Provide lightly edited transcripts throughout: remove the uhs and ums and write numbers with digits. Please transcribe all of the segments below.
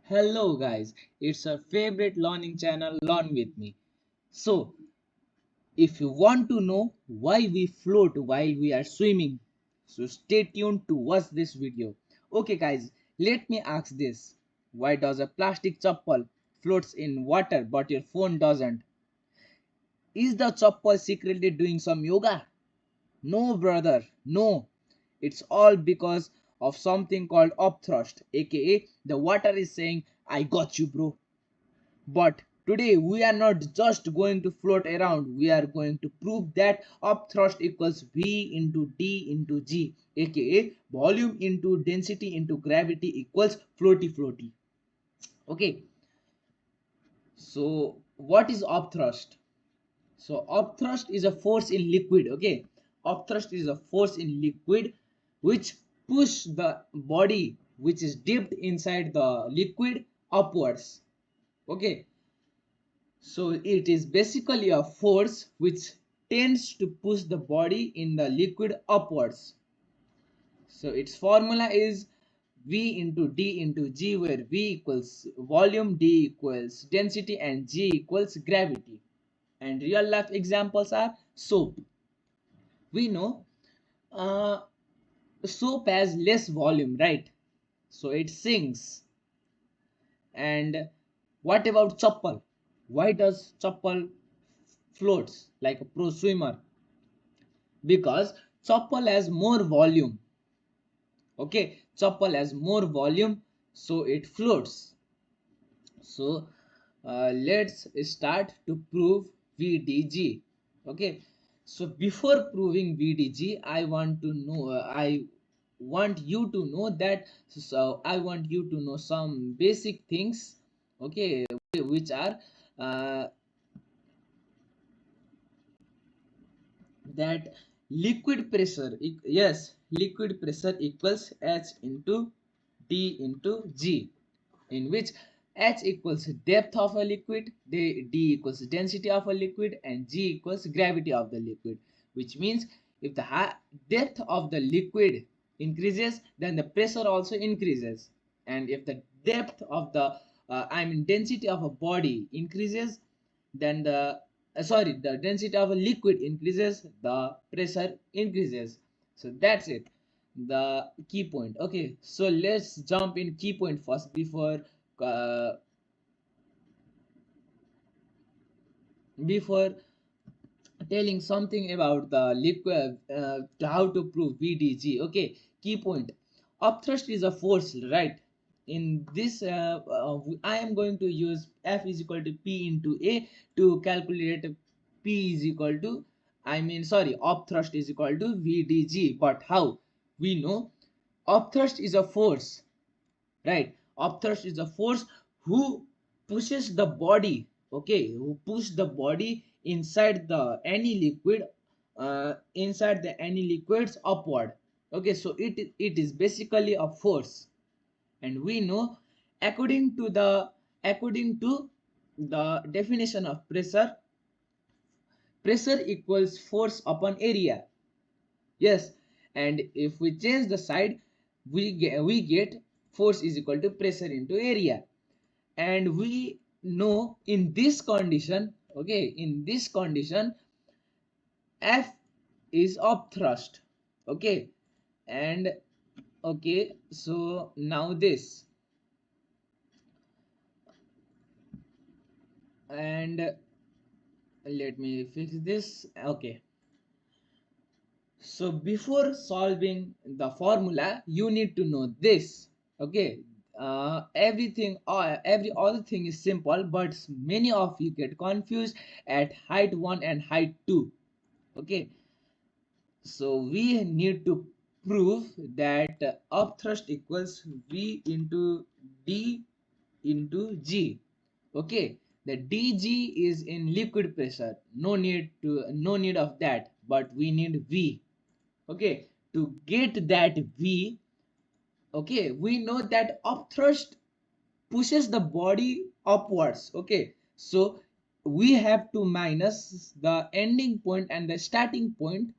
Hello guys, it's our favorite learning channel Learn with me. So, if you want to know why we float while we are swimming, so stay tuned to watch this video. Okay guys, let me ask this. Why does a plastic chappal floats in water but your phone doesn't? Is the chappal secretly doing some yoga? No brother, no. It's all because of something called upthrust, aka the water is saying, I got you bro. But today we are not just going to float around, we are going to prove that upthrust equals V into D into G, aka volume into density into gravity equals floaty floaty. Okay, so what is upthrust? So upthrust is a force in liquid. Okay, upthrust is a force in liquid which push the body which is dipped inside the liquid upwards. Okay, so it is basically a force which tends to push the body in the liquid upwards. So its formula is V into D into G, where V equals volume, D equals density, and G equals gravity. And real life examples are soap. We know uh, soap has less volume, right? So it sinks. And what about chappal? Why does chappal floats like a pro swimmer? Because chappal has more volume. Okay, chappal has more volume, so it floats. So let's start to prove Vdg. Okay, so before proving Vdg, I want you to know that, so I want you to know some basic things, okay, which are uh, that liquid pressure, yes, liquid pressure equals H into D into G, in which H equals depth of a liquid, D equals density of a liquid, and G equals gravity of the liquid, which means if the depth of the liquid increases, then the pressure also increases, and if the depth of the density of a body increases, then the density of a liquid increases, the pressure increases. So that's it, the key point. Okay, so let's jump in key point first uh, before telling something about the liquid, how to prove Vdg. Okay, key point. Upthrust is a force, right? In this, I am going to use F is equal to P into A to calculate P is equal to, upthrust is equal to Vdg. But how? We know upthrust is a force, right? Upthrust is a force who pushes the body, okay, who push the body inside the any liquid, inside the any liquids upward. Okay, so it is basically a force. And we know, according to the definition of pressure, pressure equals force upon area. Yes, and if we change the side, we get force is equal to pressure into area. And we know in this condition, okay, in this condition, F is upthrust. Okay, and okay, so now this, and let me fix this. Okay, so before solving the formula, you need to know this. Okay, everything, every other thing is simple, but many of you get confused at height 1 and height 2. Okay, so we need to prove that upthrust equals V into D into G. Okay, the dg is in liquid pressure, no need of that, but we need V. Okay, to get that V, okay, we know that upthrust pushes the body upwards. Okay, so we have to minus the ending point and the starting point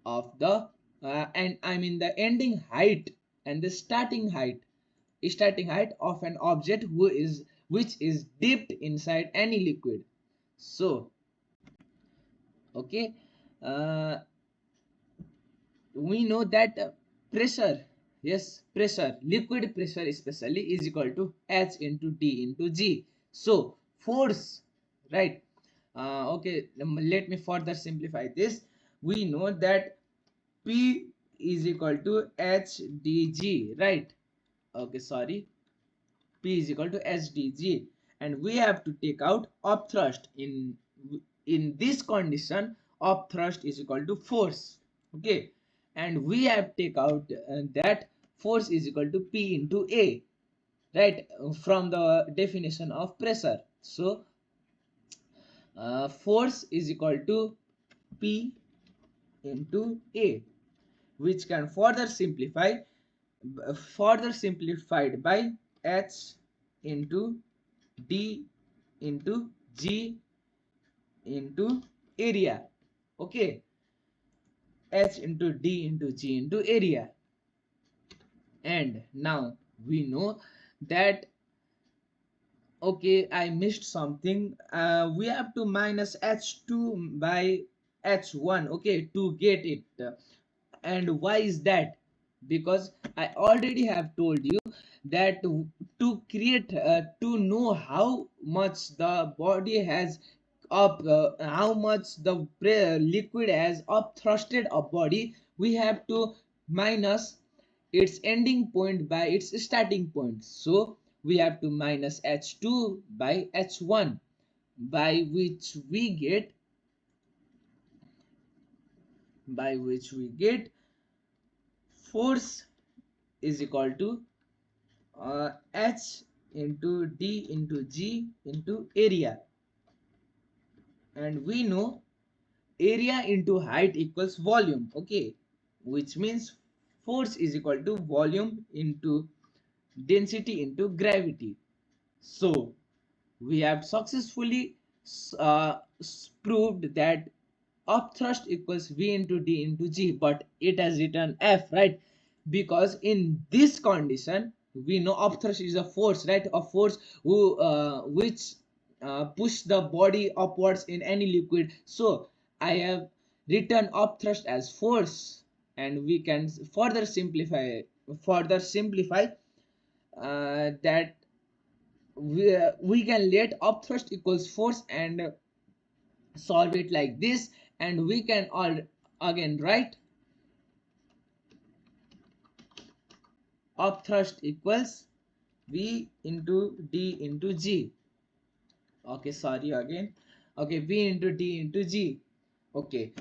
of the and I mean the ending height and the starting height. starting height of an object which is dipped inside any liquid. So okay, uh, we know that pressure, yes, pressure, liquid pressure especially, is equal to H into D into G. So force, right? Okay, let me further simplify this. We know that P is equal to HdG, right? Okay, sorry, P is equal to HdG, and we have to take out upthrust. In this condition, upthrust is equal to force. Okay, and we have take out that force is equal to P into A, right, from the definition of pressure. So force is equal to P into A, which can further simplified by H into D into G into area. Okay, H into D into G into area. And now we know that, okay, I missed something. We have to minus H2 by H1, okay, to get it. And why is that? Because I already have told you that to create to know how much the body has how much the liquid has upthrusted a body, we have to minus its ending point by its starting point. So we have to minus H2 by H1, by which we get force is equal to H into D into G into area. And we know area into height equals volume, okay, which means force is equal to volume into density into gravity. So we have successfully proved that upthrust equals V into D into G, but it has written F, right? Because in this condition we know upthrust is a force, right? A force which push the body upwards in any liquid. So I have written upthrust as force, and we can further simplify that we can let upthrust equals force and solve it like this, and we can all again write upthrust equals V into D into G. Okay, sorry again. Okay, V into D into G. Okay,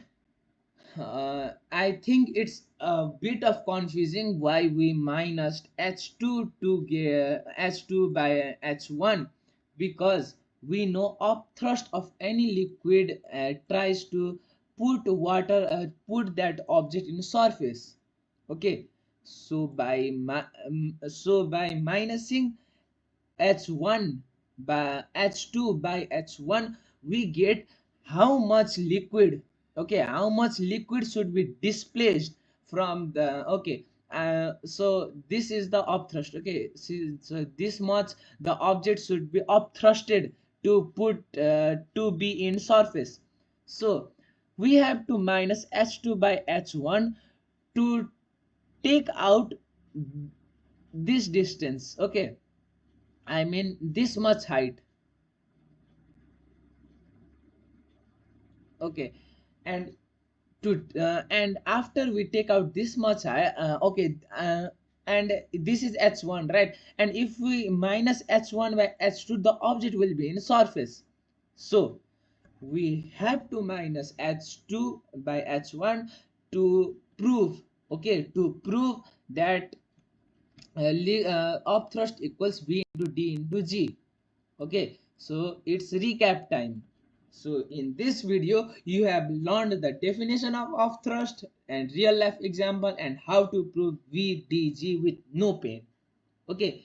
I think it's a bit of confusing why we minus H2 to get H2 by H1, because we know upthrust of any liquid tries to put that object in surface. Okay, so by minusing H1 by H2 by H1, we get how much liquid, okay, how much liquid should be displaced from the, okay, so this is the upthrust, okay, so this much the object should be upthrusted to be in surface. So we have to minus H2 by H1 to take out this distance, okay, I mean this much height, okay, and and after we take out this much height, okay, and this is H1, right? And if we minus H1 by H2, the object will be in surface. So we have to minus H2 by H1 to prove, okay, to prove that upthrust equals V into D into G. Okay, so it's recap time. So in this video you have learned the definition of thrust and real life example and how to prove VDG with no pain. Okay,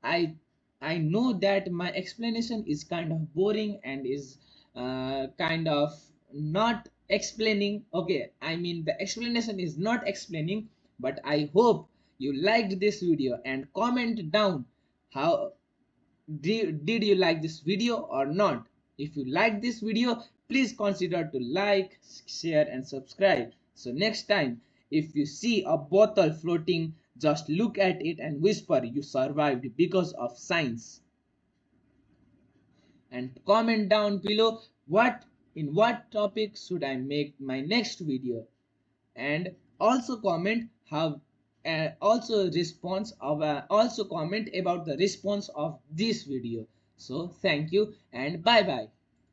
I I know that my explanation is kind of boring and is kind of not explaining. Okay, I mean the explanation is not explaining, but I hope you liked this video and comment down how did you like this video or not. If you like this video, please consider to like, share and subscribe. So next time if you see a bottle floating, just look at it and whisper you survived because of science. And comment down below what topic should I make my next video, and also comment how also comment about the response of this video. So thank you and bye bye.